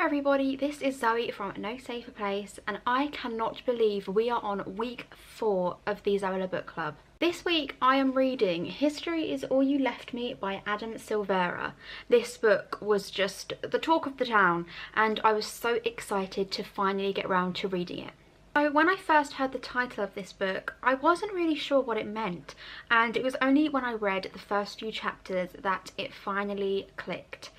everybody, this is Zoe from No Safer Place and I cannot believe we are on week 4 of the Zoella book club. This week I am reading History is All You Left Me by Adam Silvera. This book was just the talk of the town and I was so excited to finally get round to reading it. So when I first heard the title of this book, I wasn't really sure what it meant, and it was only when I read the first few chapters that it finally clicked.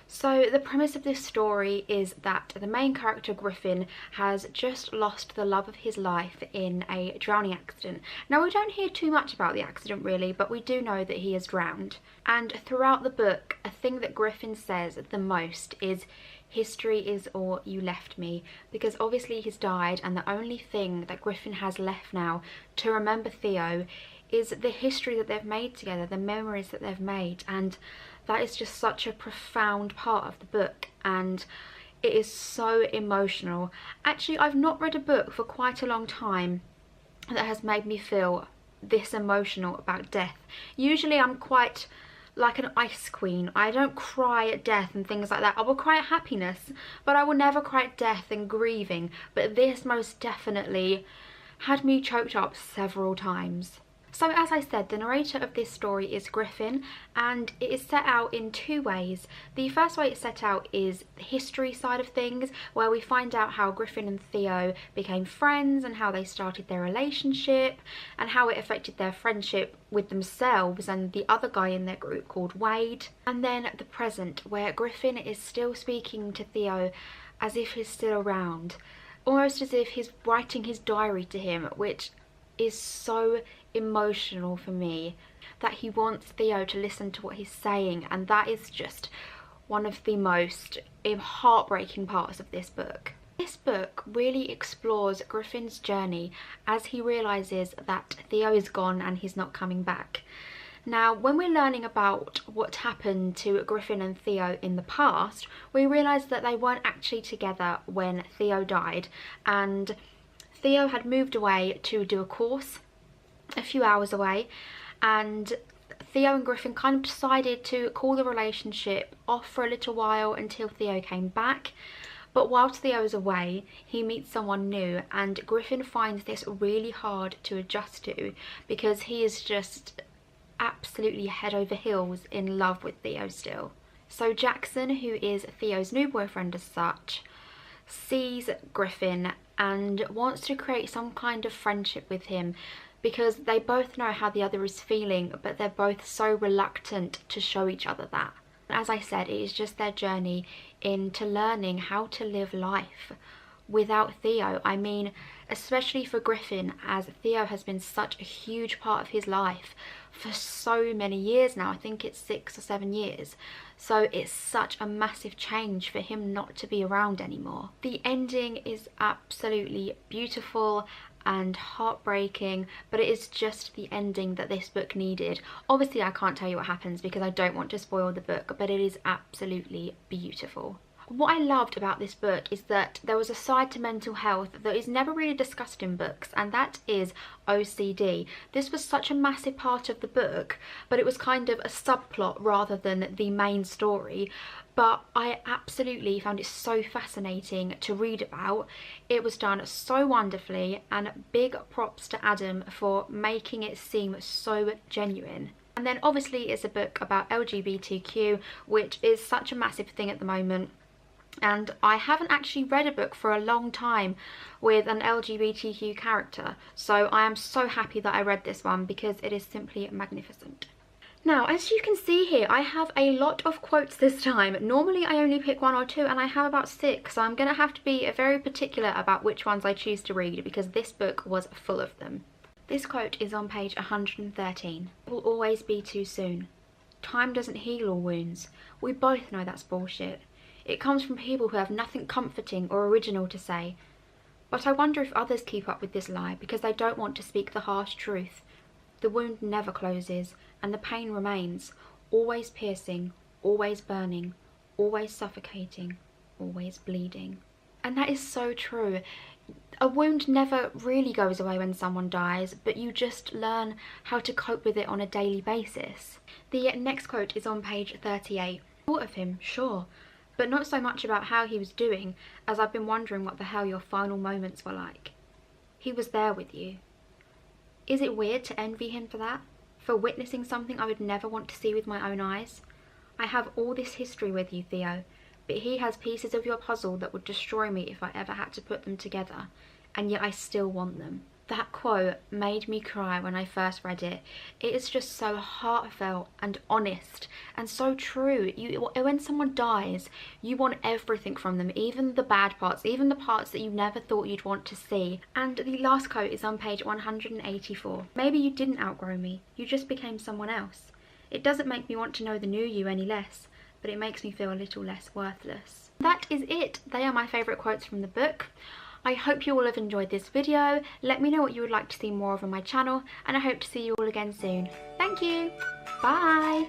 So the premise of this story is that the main character Griffin has just lost the love of his life in a drowning accident. Now we don't hear too much about the accident really, but we do know that he is drowned. And throughout the book, a thing that Griffin says the most is, "History is all you left me," because obviously he's died and the only thing that Griffin has left now to remember Theo is the history that they've made together, the memories that they've made, and that is just such a profound part of the book and it is so emotional. Actually, I've not read a book for quite a long time that has made me feel this emotional about death. Usually I'm quite like an ice queen. I don't cry at death and things like that. I will cry at happiness, but I will never cry at death and grieving. But this most definitely had me choked up several times. So as I said, the narrator of this story is Griffin and it is set out in two ways. The first way it's set out is the history side of things, where we find out how Griffin and Theo became friends and how they started their relationship and how it affected their friendship with themselves and the other guy in their group called Wade. And then the present, where Griffin is still speaking to Theo as if he's still around, almost as if he's writing his diary to him, which is so emotional for me, that he wants Theo to listen to what he's saying, and that is just one of the most heartbreaking parts of this book. This book really explores Griffin's journey as he realises that Theo is gone and he's not coming back. Now, when we're learning about what happened to Griffin and Theo in the past, we realise that they weren't actually together when Theo died, and Theo had moved away to do a course a few hours away, and Theo and Griffin kind of decided to call the relationship off for a little while until Theo came back. But whilst Theo is away, he meets someone new and Griffin finds this really hard to adjust to because he is just absolutely head over heels in love with Theo still. So Jackson, who is Theo's new boyfriend as such, sees Griffin and wants to create some kind of friendship with him because they both know how the other is feeling, but they're both so reluctant to show each other that. As I said, it is just their journey into learning how to live life without Theo. I mean, especially for Griffin, as Theo has been such a huge part of his life for so many years now. I think it's 6 or 7 years. So it's such a massive change for him not to be around anymore. The ending is absolutely beautiful and heartbreaking, but it is just the ending that this book needed. Obviously I can't tell you what happens because I don't want to spoil the book, but it is absolutely beautiful. What I loved about this book is that there was a side to mental health that is never really discussed in books, and that is OCD. This was such a massive part of the book, but it was kind of a subplot rather than the main story. But I absolutely found it so fascinating to read about. It was done so wonderfully, and big props to Adam for making it seem so genuine. And then obviously it's a book about LGBTQ, which is such a massive thing at the moment. And I haven't actually read a book for a long time with an LGBTQ character, so I am so happy that I read this one because it is simply magnificent. Now, as you can see here, I have a lot of quotes this time. Normally I only pick 1 or 2 and I have about 6, so I'm going to have to be very particular about which ones I choose to read because this book was full of them. This quote is on page 113. "It will always be too soon. Time doesn't heal all wounds. We both know that's bullshit. It comes from people who have nothing comforting or original to say. But I wonder if others keep up with this lie because they don't want to speak the harsh truth. The wound never closes and the pain remains, always piercing, always burning, always suffocating, always bleeding." And that is so true. A wound never really goes away when someone dies, but you just learn how to cope with it on a daily basis. The next quote is on page 38. "Thought of him, sure. but not so much about how he was doing as I've been wondering what the hell your final moments were like. He was there with you. Is it weird to envy him for that? For witnessing something I would never want to see with my own eyes? I have all this history with you, Theo, but he has pieces of your puzzle that would destroy me if I ever had to put them together, and yet I still want them. That quote made me cry when I first read it. It is just so heartfelt and honest and so true. When someone dies, you want everything from them, even the bad parts, even the parts that you never thought you'd want to see. And the last quote is on page 184. Maybe you didn't outgrow me, you just became someone else. It doesn't make me want to know the new you any less, but it makes me feel a little less worthless. That is it. They are my favourite quotes from the book. I hope you all have enjoyed this video. Let me know what you would like to see more of on my channel, and I hope to see you all again soon. Thank you. Bye.